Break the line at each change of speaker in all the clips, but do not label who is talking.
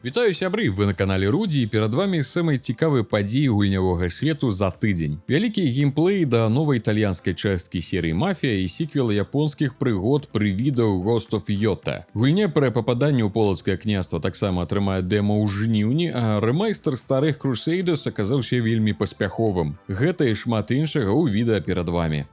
Вітаю сябры, вы на канале Руді, і перад вами самыя цікавыя падзеі гульнявога свету за тыдзень. Вялікі геймплей да новай італьянскай часткі серыі «Мафія» і сіквел японскіх прыгод пры відэо Ghost of Yota. Гульня пра пападанне ў полацкае княства таксама атрымае дэма ў жніўні, а рэмайстер старых Crusaders аказаўся вельмі паспяховым. Гэта і шмат іншага ў відэа перад вами.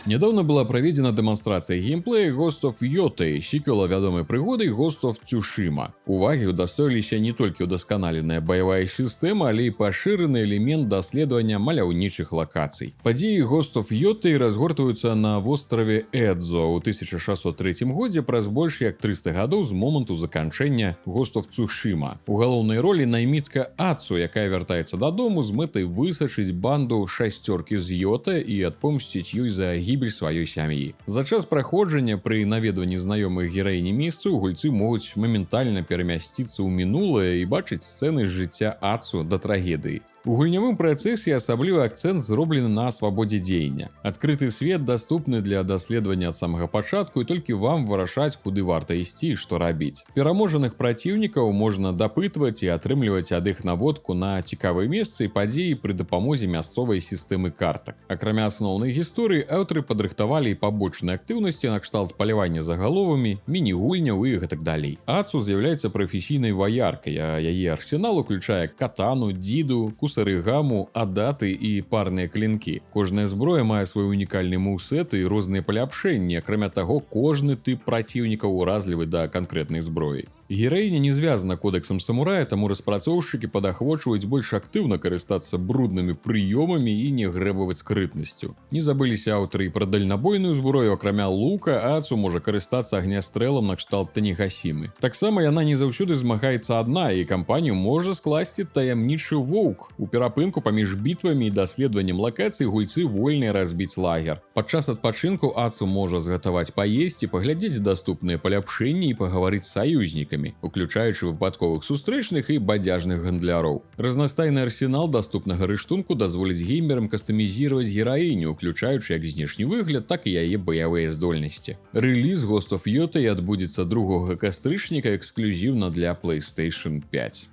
Нядаўна была праведзена дэманстрацыя геймплея Ghost of Yota і сіквела вядомай прыгоды Ghost of Tsushima. Увагі ўдастоіліся не толькі ўдасканаленая баявая сістэма, але і пашыраны элемент даследавання маляўнічых лакацый. Падзеі Ghost of Yota разгортваюцца на востраве Эдзо ў 1603 годзе праз больш як 300 гадоў з моманту заканчэння Ghost of Tsushima. У галоўнай ролі наймітка Ацу, якая вяртаецца дадому з мэтай высачыць банду шасцёркі з Йота і адпомсціць ёй за гібель сваёй сям'і. За час праходжання пры наведванні знаёмых гераіні месцаў гульцы могуць моментальна перамясціцца ў мінулае і бачыць сцэны з жыцця Ацу да трагедыі. У гульнявым працэсе асаблівы акцэнт зроблены на свабодзе дзеяння. Адкрыты свет даступны для даследавання ад самага пачатку і толькі вам вырашаць, куды варта ісці і што рабіць. Пераможаных праціўнікаў можна дапытваць і атрымліваць ад іх наводку на цікавыя месцы і падзеі пры дапамозе мясцовай сістэмы картак. Акрамя асноўнай гісторыі, аўтары падрыхтавалі і пабочныя актыўнасці накшталт палявання загаловамі, міні-гульняў і гэтак далей. Ацу з'яўляецца прафесійнай ваяркай, а яе арсенал уключае катану, дзіду, сарыгаму, адаты і парныя клінкі. Кожная зброя мае свой унікальны мувсет і розныя паляпшэнні, акрамя таго, кожны тып праціўнікаў уразлівы да канкрэтнай зброі. Гераіня не звязана кодэксам самурая, таму распрацоўшчыкі падахвочваюць больш актыўна карыстацца бруднымі прыёмамі і не грэбаваць скрытнасцю. Не забыліся аўтары і пра дальнабойную зброю, акрамя лука, Ацу можа карыстацца агнястрэлам накшталт Танігасімы. Таксама яна не заўсёды змагаецца адна, і кампанію можа скласці таямнічы воўк. У перапынку паміж бітвамі і даследаваннем лакацый гульцы вольныя разбіць лагер. Падчас адпачынку Ацу можа згатаваць паесці, паглядзець даступныя паляпшэнні і пагаварыць з саюзнікамі, уключаючы выпадковых сустрэчных і бадзяжных гандляроў. Разнастайны арсенал даступнага рыштунку дазволіць геймерам кастамізіраваць гераіню, уключаючы як знешні выгляд, так і яе баявыя здольнасці. Рэліз Ghost of Yota адбудзецца 2 кастрычніка эксклюзіўна для PlayStation 5.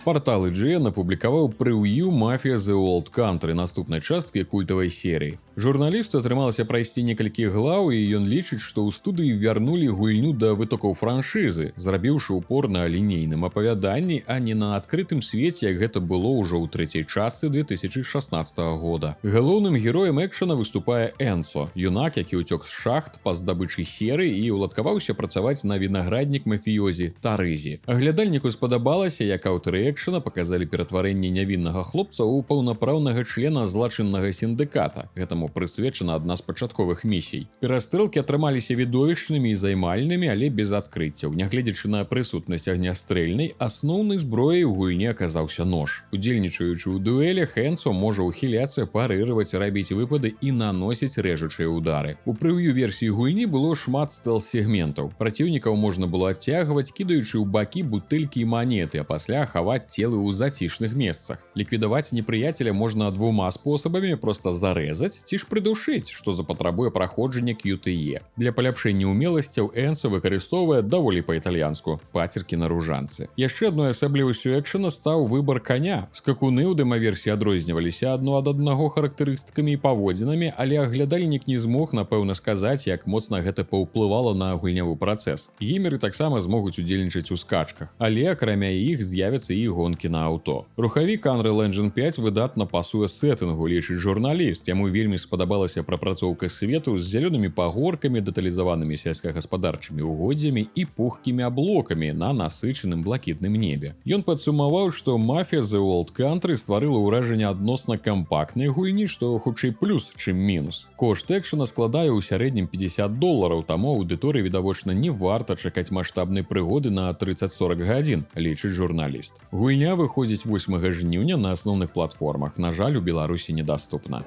Партал IGN апублікаваў прэв'ю «Мафія The Old Country» наступнай часткі культавай серыі. Журналісту атрымалася прайсці некалькі глаў, і ён лічыць, што ў студыі вярнулі гульню да вытокаў франшызы, зрабіўшы упор на лінейным апавяданні, а не на адкрытым свеце, як гэта было ўжо ў трэцяй частцы 2016 года. Галоўным героем экшана выступае Энсо, юнак, які ўцёк з шахт па здабычы серы і уладкаваўся працаваць на вінаграднік мафіёзі Тарызі. Аглядальніку спадабалася, як аўтары экшана паказалі ператварэнне нявіннага хлопца ў паўнапраўнага члена злачыннага сіндыката. Гэтаму прысвечана адна з пачатковых місій. Перастрэлкі атрымаліся відовішчнымі і займальнымі, але без адкрыццяў. Нягледзячы на прысутнасць агнястрэльнай, асноўнай зброяй у гульні аказаўся нож. Удзельнічаючы ў дуэлях, Энсо можа ўхіляцца, парыраваць, рабіць выпады і наносіць рэжучыя ўдары. У прэв'ю версіі гульні было шмат стэлс-сегментаў. Праціўнікаў можна было адцягваць, кідаючы ў бакі бутэлькі і манеты, а пасля хаваць целы ў зацішных месцах. Ліквідаваць непрыяцеля можна 2 спосабамі: проста зарэзаць ці ж прыдушыць, што запатрабуе праходжання QTE. Для паляпшэння ўмеласцяў Энсо выкарыстоўвае даволі па-італьянску пацеркі на ружанцы. Яшчэ адной асаблівасцю экшана стаў выбар каня. Скакуны ў дэмаверсіі адрозніваліся адно ад аднаго характарыстыкамі і паводзінамі, але аглядальнік не змог, напэўна, сказаць, як моцна гэта паўплывала на гульнявы працэс. Геймеры таксама змогуць удзельнічаць у скачках, але акрамя іх з'явяцца і гонкі на аўто. Рухавік Unreal Engine 5 выдатна пасуе сеттынгу, лічыць журналіст. Яму вельмі спадабалася прапрацоўка свету з зялёнымі пагоркамі, дэталізаванымі сельскагаспадарчымі угоддзямі і пухкімі аблокамі на насычаным блакітным небе. Ён падсумаваў, што «Мафія The Old Country» стварыла ўражанне адносна кампактнай гульні, што хутчэй плюс, чым мінус. Кошт экшана складае ў сярэднім $50, таму аўдыторыі відавочна не варта чакаць маштабнай прыгоды на 30-40 гадзін, лічыць журналіст. Гульня выходзіць 8 жніўня на асноўных платформах. На жаль, у Беларусі недаступна.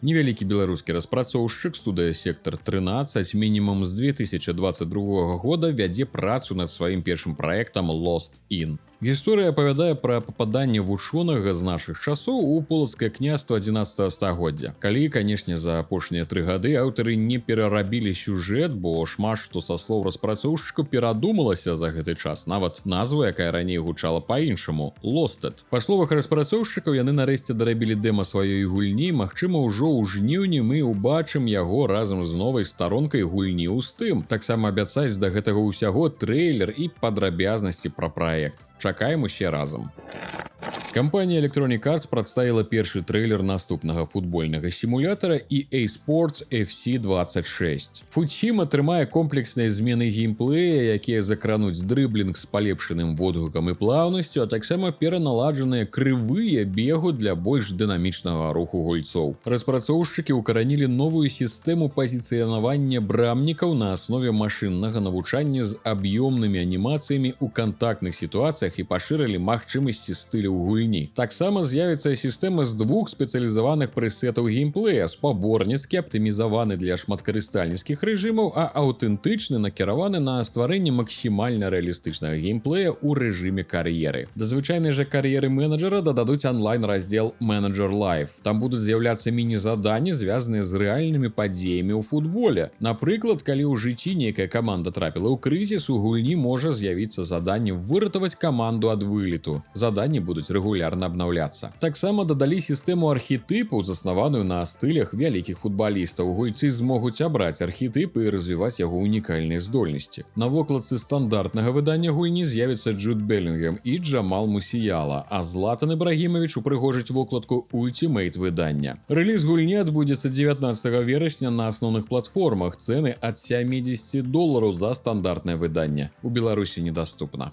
Невялікі беларускі распрацоўшчык студыя «Сектор 13» мінімум з 2022 года вядзе працу над сваім першым праектам «Lost In». Гісторыя апавядае пра пападанне вучонага з нашых часоў у полацкае княства 11 стагоддзя. Калі, канешне, за апошнія 3 гады аўтары не перарабілі сюжэт, бо шмат што са слоў распрацоўшчыкаў перадумалася за гэты час. Нават назва, якая раней гучала па-іншаму – Losted. Па словах распрацоўшчыкаў, яны нарэшце дарабілі дэма сваёй гульні, магчыма, ужо ў жніўні мы ўбачым яго разам з новай старонкай гульні ў Steam. Таксама абяцаюць да гэтага ўсяго трэйлер і падрабязнасці пра праект. Чакаем усе разам. Кампанія Electronic Arts прадставіла першы трэйлер наступнага футбольнага сімулятара EA Sports FC 26. Футсім атрымае комплексныя змены геймплея, якія закрануць дрыблінг з палепшаным водгукам і плаўнасцю, а таксама пераналаджаныя крывыя бегу для больш дынамічнага руху гульцоў. Распрацоўшчыкі ўкаранілі новую сістэму пазіцыянавання брамнікаў на аснове машыннага навучання з аб'ёмнымі анімацыямі ў кантактных сітуацыях і пашырылі магчымасці стыляў гульні. Таксама з'явіцца сістэма з 2 спецыялізаваных пресетаў геймплея, спаборніцкі, аптымізаваны для шматкарыстальніцкіх рэжымаў, а аўтэнтычны накіраваны на стварэнне максімальна рэалістычнага геймплея ў рэжыме кар'еры. Да звычайнай жа кар'еры менеджера дададуць онлайн-раздзел Manager Live. Там будуць з'яўляцца міні-заданні, звязаныя з рэальнымі падзеямі ў футболе. Напрыклад, калі ў жыцці нейкая каманда трапіла ў крызіс, у гульні можа з'явіцца заданне выратаваць каманду ад вылету. Заданні будуць рэгулярна абнаўляцца. Таксама дадалі сістэму архетыпаў, заснаваную на стылях вялікіх футбалістаў. Гульцы змогуць абраць архетыпы і развіваць яго унікальныя здольнасці. На вокладцы стандартнага выдання гульні з'явіцца Джуд Беллінгем і Джамал Мусіяла, а Златан Ібрагімавіч упрыгожыць вокладку Ultimate выдання. Рэліз гульні адбудзецца 19 верасня на асноўных платформах. Цэны ад $70 за стандартнае выданне. У Беларусі недаступна.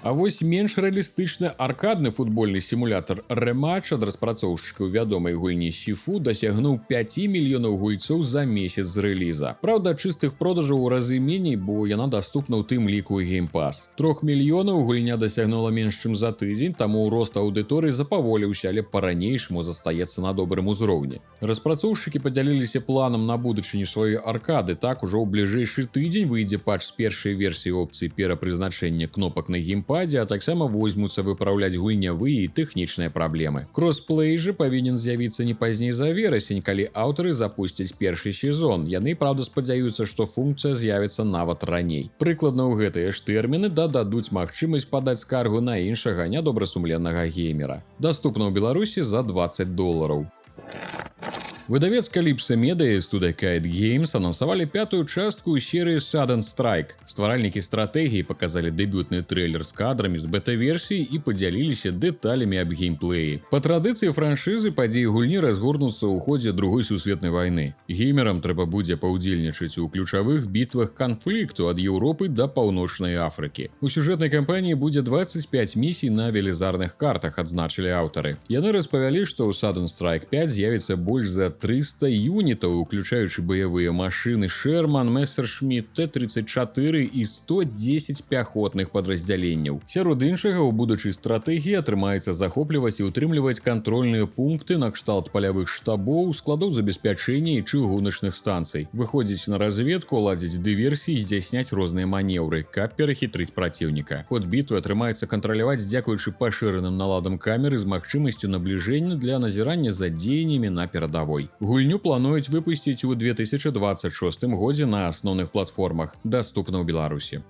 А вось менш рэалістычны аркадны футбольны сімулятар Rematch ад распрацоўшчыкаў вядомай гульні Сіфу дасягнуў 5 мільёнаў гульцоў за месяц з рэліза. Праўда, чыстых продажаў у разы меней, бо яна даступна ў тым ліку Game Pass. 3 мільёнаў гульня дасягнула менш чым за тыдзень, таму рост аўдыторыі запаволіўся, але па-ранейшаму застаецца на добрым узроўні. Распрацоўшчыкі падзяліліся планам на будучыню сваёй аркады. Так, ужо ў бліжэйшы тыдзень выйдзе патч з першай версіі опцыі перапрызначэння кнопак на геймпаде, а таксама возьмуцца выпраўляць гульнявыя і тэхнічныя праблемы. Кросплей жа павінен з'явіцца не пазней за верасень, калі аўтары запусцяць першы сезон. Яны, праўда, спадзяюцца, што функцыя з'явіцца нават раней. Прыкладна ў гэтыя ж тэрміны дададуць магчымасць падаць скаргу на іншага нядобрасумленнага геймера. Даступна ў Беларусі за $20. Выдавец Calypso Media і студыя Kite Games анансавалі 5-ю частку ў серыі Sudden Strike. Стваральнікі стратэгіі паказалі дэбютны трэйлер з кадрамі з бета-версіі і падзяліліся дэталямі аб геймплеі. Па традыцыі франшызы падзеі гульні разгорнуцца ў ходзе Другой сусветнай вайны. Геймерам трэба будзе паўдзельнічаць у ключавых бітвах канфлікту ад Еўропы да Паўночнай Афрыкі. У сюжэтнай кампаніі будзе 25 місій на велізарных картах, адзначылі аўтары. Яны распавялі, што ў Sudden Strike 5 з'явіцца больш за 300 юнітаў, уключаючы баявыя машыны Шерман, Мессершмітт, Т-34 і 110 пяхотных падраздзяленняў. Сярод іншага, у будучай стратэгіі атрымаецца захопліваць і ўтрымліваць кантрольныя пункты накшталт палявых штабоў, складоў забеспячэння і чыгуначных станцый. Выходзіць на разведку, ладзіць дыверсіі і здзяйсняць розныя манеўры, каб перахітрыць праціўніка. Ход бітвы атрымаецца кантраляваць дзякуючы пашыраным наладам камеры з магчымасцю набліжэння для назірання за дзеяннямі на перадавой. Гульню плануюць выпусціць у 2026 годзе на асноўных платформах, даступна ў Беларусі.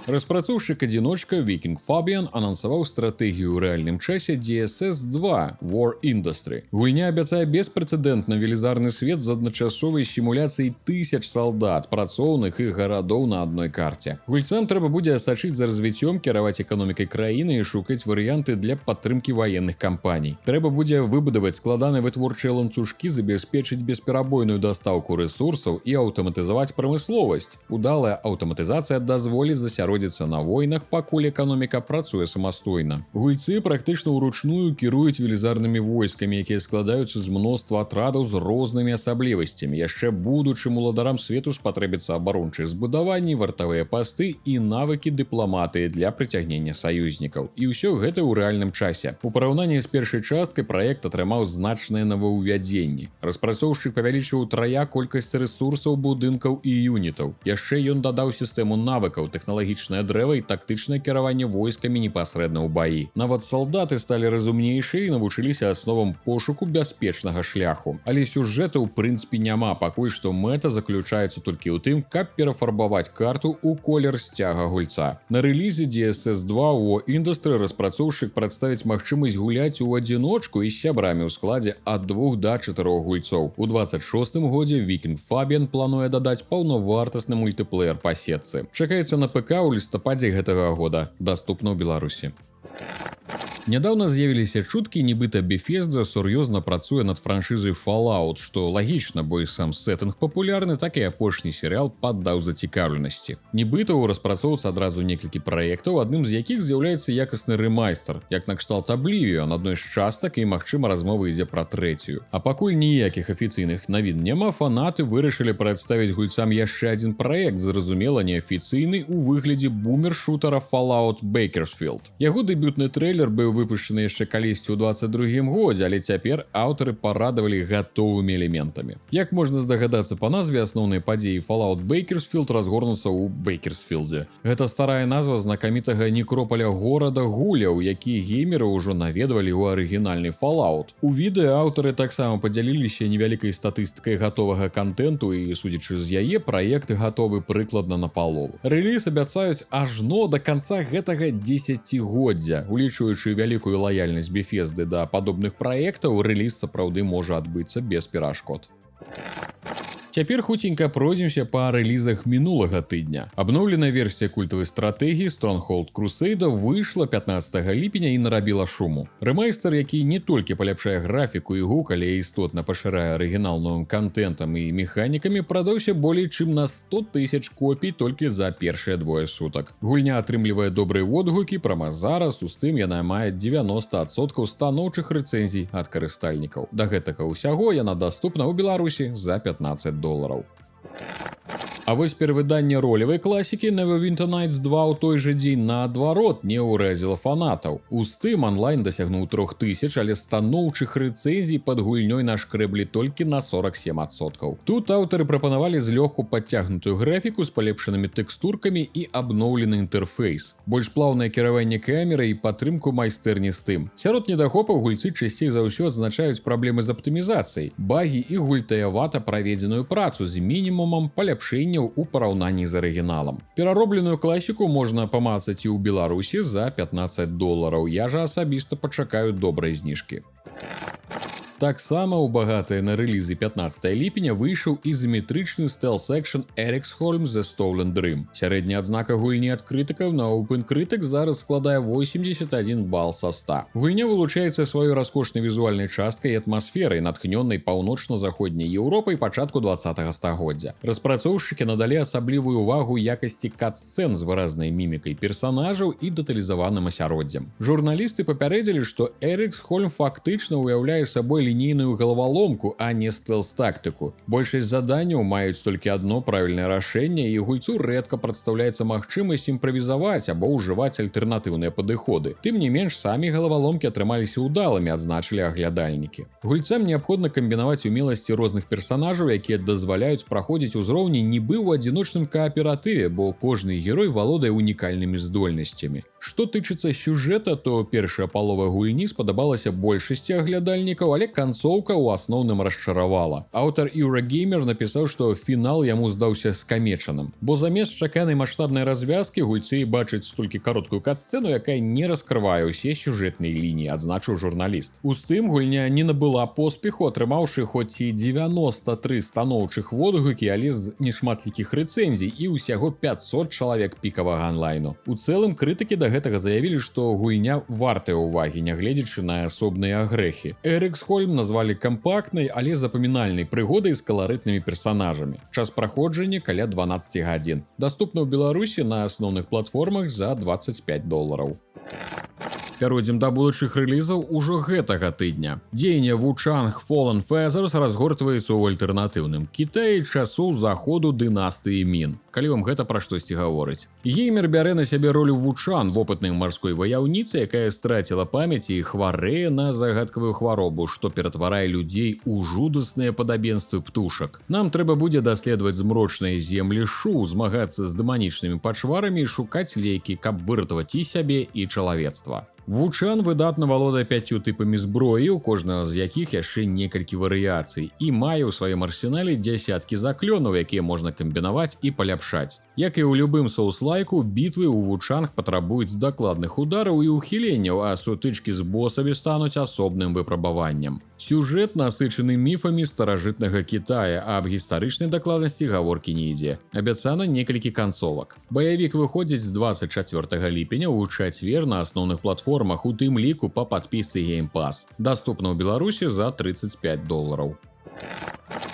Распрацоўшчык-адзіночка Viking Fabian анансаваў стратэгію ў рэальным часе DSS-2 War Industry. Гульня абяцае беспрэцэдэнтна велізарны свет з адначасовай сімуляцыяй тысяч салдат, працоўных і гарадоў на адной карце. Гульцам трэба будзе асачыць за развіццём, кіраваць эканомікай краіны і шукаць варыянты для падтрымкі ваенных кампаній. Трэба будзе выбудаваць складаныя вытворчыя ланцужкі, забяспечыць бесперабойную дастаўку рэсурсаў і аўтаматызаваць прамысловасць. Удалая аўтаматызацыя дазволіць засяродзіцца на войнах, пакуль эканоміка працуе самастойна. Гульцы практычна ўручную кіруюць велізарнымі войскамі, якія складаюцца з мноства атрадаў з рознымі асаблівасцямі. Яшчэ будучым уладарам свету спатрэбіцца абарончыя збудаванні, вартавыя пасты і навыкі дыпламатыі для прыцягнення саюзнікаў. І ўсё гэта ў рэальным часе. У параўнанні з першай часткай праект атрымаў значныя новаўвядзенні. Распрацоўшчык павялічыў утрая колькасць рэсурсаў, будынкаў і юнітаў. Яшчэ ён дадаў сістэму навыкаў, тэхналагічных магічнае дрэва і тактычнае кіраванне войскамі непасрэдна ў баі. Нават салдаты сталі разумнейшыя і навучыліся асновам пошуку бяспечнага шляху. Але сюжэта ў прынцыпе няма, пакуль што мэта заключаецца толькі ў тым, каб перафарбаваць карту ў колер сцяга гульца. На рэлізе DSS2 War Industry распрацоўшчык прадставіць магчымасць гуляць у адзіночку і з сябрамі ў складзе ад 2 до 4 гульцоў. У 26-м годзе Viking Fabian плануе дадаць паўнавартасны мультыплеер па сетцы. Чакаецца на ПК ў лістападзе гэтага года, даступна ў Беларусі. Нядаўна з'явіліся чуткі, нібыта Bethesda сур'ёзна працуе над франшызай Fallout, што лагічна, бо і сам сеттынг папулярны, так і апошні серыял паддаў зацікаўленасці. Нібыта ў распрацоўцы адразу некалькі праектаў, адным з якіх з'яўляецца якасны рэмайстер, як накшталт Oblivion, адной з частак, і, магчыма, размова ідзе пра трэцюю. А пакуль ніякіх афіцыйных навін няма, фанаты вырашылі прадставіць гульцам яшчэ адзін праект, зразумела, неафіцыйны, у выглядзе бумер-шутера Fallout Bakersfield. Яго дэбютны трэйлер быў выпушчаны яшчэ калісьці ў 22-м годзе, але цяпер аўтары парадавалі гатовымі элементамі. Як можна здагадацца па назве, асноўныя падзеі Fallout Bakersfield разгорнуцца ў Бейкерсфілдзе. Гэта старая назва знакамітага некропаля горада гуляў, які геймеры ўжо наведвалі ў арыгінальны Fallout. У відэа аўтары таксама падзяліліся невялікай статыстыкай гатовага кантэнту і, судзячы з яе, праект гатовы прыкладна на палову. Рэліз абяцаюць ажно да канца гэтага дзесяцігоддзя, улічваючы вялікую лаяльнасць Bethesdy да падобных праектаў, рэліз сапраўды можа адбыцца без перашкод. Цяпер хуценька пройдземся па рэлізах мінулага тыдня. Абноўленая версія культавай стратэгіі Stronghold Crusade выйшла 15 ліпеня і нарабіла шуму. Рэмайстер, які не толькі паляпшае графіку і гук, але істотна пашырае арыгінал новым кантэнтам і механікамі, прадаўся болей чым на 100 000 копій толькі за першыя двое сутак. Гульня атрымлівае добрыя водгукі, прама зараз, у тым яна мае 90% станоўчых рэцэнзій ад карыстальнікаў. Да гэтага ўсяго яна даступна ў Беларусі за $15. А вось перавыданне ролевай класікі Neverwinter Nights 2 ў той жа дзень наадварот не ўрэзіла фанатаў. У Steam онлайн дасягнуў 3000, але станоўчых рэцэнзій пад гульнёй нашкрэблі толькі на 47%. Тут аўтары прапанавалі злёгку падцягнутую графіку з палепшанымі тэкстуркамі і абноўлены інтэрфейс, больш плаўнае кіраванне камерай і падтрымку майстэрні Steam. Сярод недахопаў гульцы часцей за ўсё адзначаюць праблемы з аптымізацыяй, багі і гультаявата праведзеную працу з мінімумам паляпшэння у параўнанні з арыгіналам. Пераробленую класіку можна памацаць і ў Беларусі за $15. Я жа асабіста пачакаю добрай зніжкі. Таксама ў багатыя на рэлізы 15 ліпеня выйшаў ізаметрычны стэлс-экшн Eric's Holm The Stolen Dream. Сярэдняя адзнака гульні ад крытыкаў на OpenCritic зараз складае 81 бал са 100. Гульня вылучаецца сваёй раскошнай візуальнай часткай і атмасферай, натхнённай паўночна-заходняй Еўропай пачатку 20-го стагоддзя. Распрацоўшчыкі надалі асаблівую ўвагу якасці кат-сцэн з выразнай мімікай персанажаў і дэталізаваным асяроддзем. Журналісты папярэдзілі, што Eric's Holm фактычна ўяўляе сабой лінейную галаваломку, а не стэлс-тактыку. Большасць заданняў маюць толькі адно правільнае рашэнне, і гульцу рэдка прадстаўляецца магчымасць імправізаваць або ўжываць альтэрнатыўныя падыходы. Тым не менш, самі галаваломкі атрымаліся ўдалымі, адзначылі аглядальнікі. Гульцам неабходна камбінаваць умеласці розных персанажаў, якія дазваляюць праходзіць узроўні нібы ў адзіночным кааператыве, бо кожны герой валодае унікальнымі здольнасцямі. Што тычыцца сюжэта, то першая палова гульні спадабалася большасці аглядальнікаў, але канцоўка ў асноўным расчаравала. Аўтар Eurogamer напісаў, што фінал яму здаўся скамечаным, бо замест чаканай маштабнай развязкі гульцы бачаць столькі кароткую кат-сцэну, якая не раскрывае ўсе сюжэтныя лініі, адзначыў журналіст. У тым гульня не набыла поспеху, атрымаўшы хоць і 93 станоўчых водгукі, але з нешматлікіх рэцэнзій і ўсяго 500 чалавек пікавага онлайну. У цэлым крытыкі да гэтага заявілі, што гульня вартая ўвагі, нягледзячы на асобныя агрэхі. Eric's Holm назвалі кампактнай, але запамінальнай прыгодай з каларытнымі персанажамі. Час праходжання каля 12 гадзін. Даступна ў Беларусі на асноўных платформах за $25. Пяройдзем да будучых рэлізаў ужо гэтага тыдня. Дзеянне Wuchang Fallen Feathers разгортваецца ў альтэрнатыўным Кітаі часоў заходу дынастыі Мін. Калі вам гэта пра штосьці гаворыць. Геймер бярэ на сябе ролю Вучан, вопытнай марской ваяўніцы, якая страціла памяць і хварэе на загадкавую хваробу, што ператварае людзей у жудасныя падабенствы птушак. Нам трэба будзе даследаваць змрочныя землі Шу, змагацца з дэманічнымі пачварамі і шукаць лекі, каб выратаваць і сябе, і чалавецтва. Вучан выдатна валодае 5 тыпамі зброі, у кожнага з якіх яшчэ некалькі варыяцый, і мае ў сваім арсенале дзясяткі заклёнаў, якія можна камбінаваць і паляпшаць. Як і ў любым соус-лайку, бітвы ў Вучанг патрабуюць дакладных удараў і ўхіленняў, а сутычкі з босамі стануць асобным выпрабаваннем. Сюжэт насычаны міфамі старажытнага Кітая, а аб гістарычнай дакладнасці гаворкі не ідзе. Абяцана некалькі канцовак. Баявік выходзіць 24 ліпеня ў чацвер на асноўных платформах, у тым ліку па падпісцы Game Pass. Даступна ў Беларусі за $35.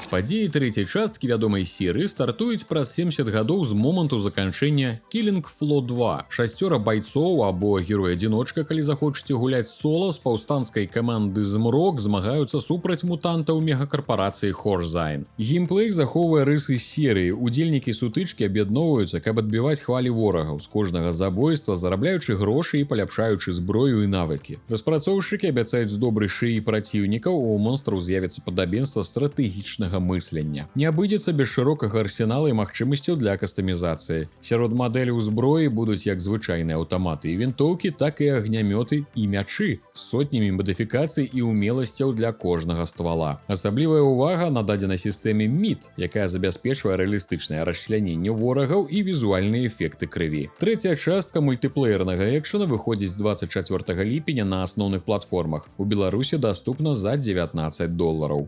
Падзеі трэцяй часткі вядомай серыі стартуюць праз 70 гадоў з моманту заканчэння Killing Floor 2. 6 байцоў або герой-адзіночка, калі захочаце гуляць сола, з паўстанцкай каманды Змрок змагаюцца супраць мутантаў мегакарпарацыі Хорзайн. Геймплей захоўвае рысы серыі. Удзельнікі сутычкі аб'ядноўваюцца, каб адбіваць хвалі ворагаў з кожнага забойства, зарабляючы грошы і паляпшаючы зброю і навыкі. Распрацоўшчыкі абяцаюць з добрай шыі праціўнікаў, у монстраў з'явіцца падабенства стратэгічнага мыслення. Не абыдзецца без шырокага арсенала і магчымасцяў для кастамізацыі. Сярод мадэляў зброі будуць як звычайныя аўтаматы і вінтоўкі, так і агнямёты і мячы з сотнямі мадыфікацый і умеласцяў для кожнага ствала. Асаблівая ўвага нададзена сістэме MID, якая забяспечвае рэалістычнае расчляненне ворагаў і візуальныя эфекты крыві. Трэцяя частка мультыплеернага экшана выходзіць 24 ліпеня на асноўных платформах. У Беларусі даступна за $19.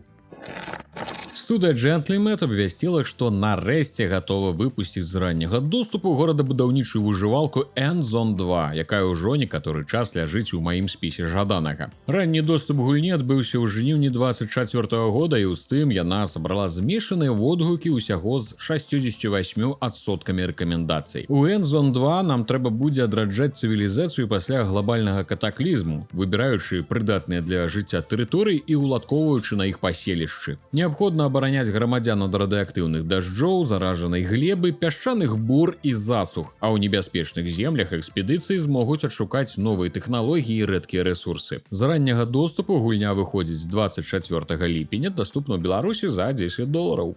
Студыя Gentleman абвясціла, што нарэшце гатова выпусціць з ранняга доступу горадабудаўнічую выжывалку Endzone 2, якая ўжо некаторы час ляжыць у маім спісе жаданага. Ранні доступ гульні адбыўся ў жніўні 24 года, і ў тым яна сабрала змешаныя водгукі ўсяго з 68% рэкамендацый. У Endzone 2 нам трэба будзе адраджаць цывілізацыю пасля глобальнага катаклізму, выбіраючы прыдатныя для жыцця тэрыторый і уладкоўваючы на іх паселішчы. Неабходна абараняць грамадзян ад радыактыўных дажджоў, заражанай глебы, пясчаных бур і засух, а ў небяспечных землях экспедыцыі змогуць адшукаць новыя тэхналогіі і рэдкія рэсурсы. З ранняга доступу гульня выходзіць 24 ліпеня, даступна ў Беларусі за $10.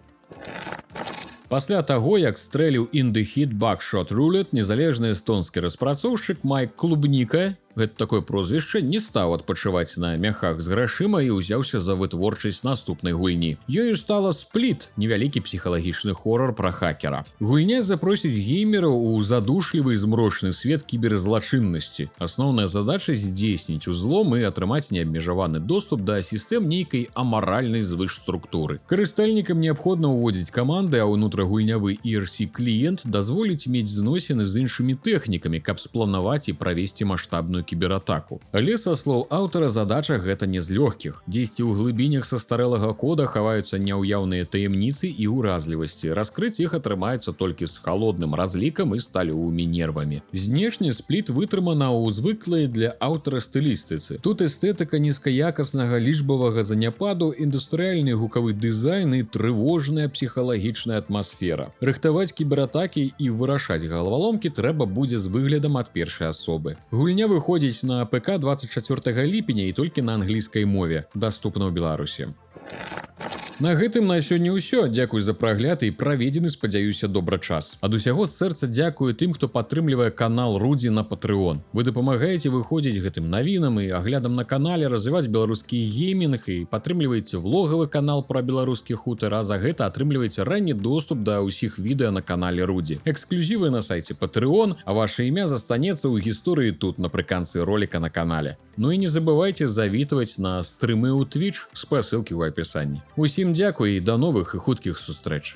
Пасля таго, як стрэліў інды-хіт Buckshot Roulette, незалежны эстонскі распрацоўшчык Майк Клубніка, гэта такое прозвішча, не стаў адпачываць на мяхах з грашыма і ўзяўся за вытворчасць наступнай гульні. Ёю стала Split, невялікі псіхалагічны хорар пра хакера. Гульня запросіць геймераў у задушлівы змрочны свет кіберзлачыннасці. Асноўная задача здзейсніць узлом і атрымаць неабмежаваны доступ да сістэм нейкай амаральнай звышструктуры. Карыстальнікам неабходна ўводзіць каманды, а ўнутрагульнявы ERC-кліент дазволіць мець зносіны з іншымі тэхнікамі, каб спланаваць і правесці маштабную кібератаку. Але, са слоў аўтара, задача гэта не з лёгкіх. Дзесьці ў глыбінях са старэлага кода хаваюцца няўяўныя таямніцы і ўразлівасці. Раскрыць іх атрымаецца толькі з халодным разлікам і сталёвымі нервамі. Знешне Спліт вытрымана ў звыклай для аўтара стылістыцы. Тут эстэтыка нізкаякаснага лічбавага заняпаду, індустрыяльны гукавы дызайн і трывожная псіхалагічная атмасфера. Рыхтаваць кібератакі і вырашаць галаваломкі трэба будзе з выглядам ад першай асобы. Гульня выходзіць на ПК 24 ліпеня і толькі на англійскай мове, даступна ў Беларусі. На гэтым на сёння ўсё. Дзякуй за прагляд і праведзены, спадзяюся, добра час. Ад усяго з сэрца дзякую тым, хто падтрымлівае канал Рудзі на Patreon. Вы дапамагаеце выходзіць гэтым навінам і аглядам на канале, развіваць беларускі геймінг і падтрымліваеце влогавы канал пра беларускі хутар, а за гэта атрымліваеце ранні доступ да ўсіх відэа на канале Рудзі. Эксклюзівы на сайце Patreon, а ваше імя застанецца ў гісторыі тут напрыканцы роліка на канале. Ну і не забывайце завітваць на стрымы ў Twitch, спасылкі ў апісанні. Усім дзякуй і да новых і хуткіх сустрэч.